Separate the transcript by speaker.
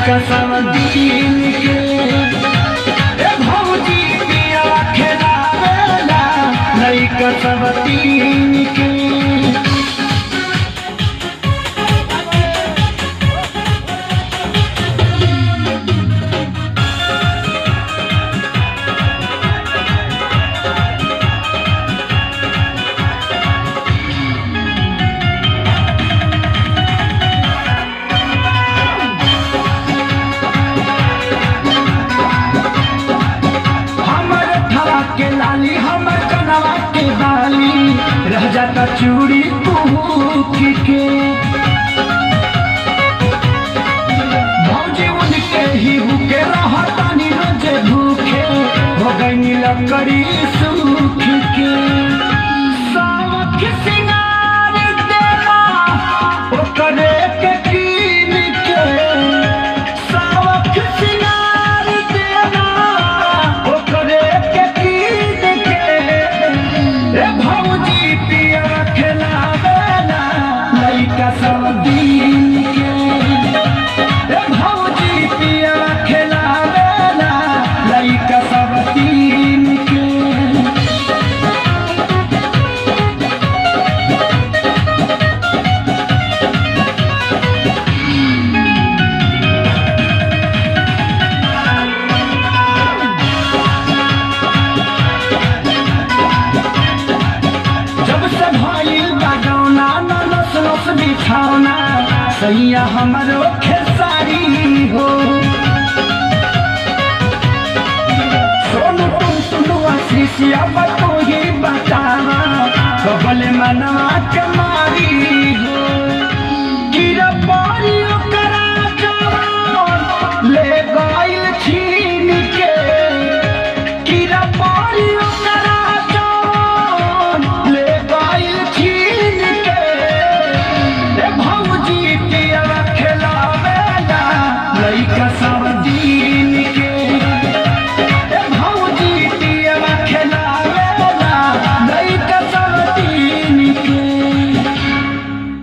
Speaker 1: कसम दीन के भौजी पिया खेलावेला नई कसम दीन के। के लाली हमर कनवा के बाली रह जाता चूड़ी पूछ के भौजी उनके ही भूखे रहतानी रोजे भूखे हो गई लकड़ी सूख के। सावक सिंगार देवा ओकरे के कीन के सावक सिंगार देवा ओकरे भौजी पिया खेलावेला नई कसम दीन के भौजी पिया खेलावेला नई कसम दीन के। बिछौना सैया हमरो खेसारी हो सोनू टुनटुनुआ शीशिया बतो ही बतावा कबले मनवा के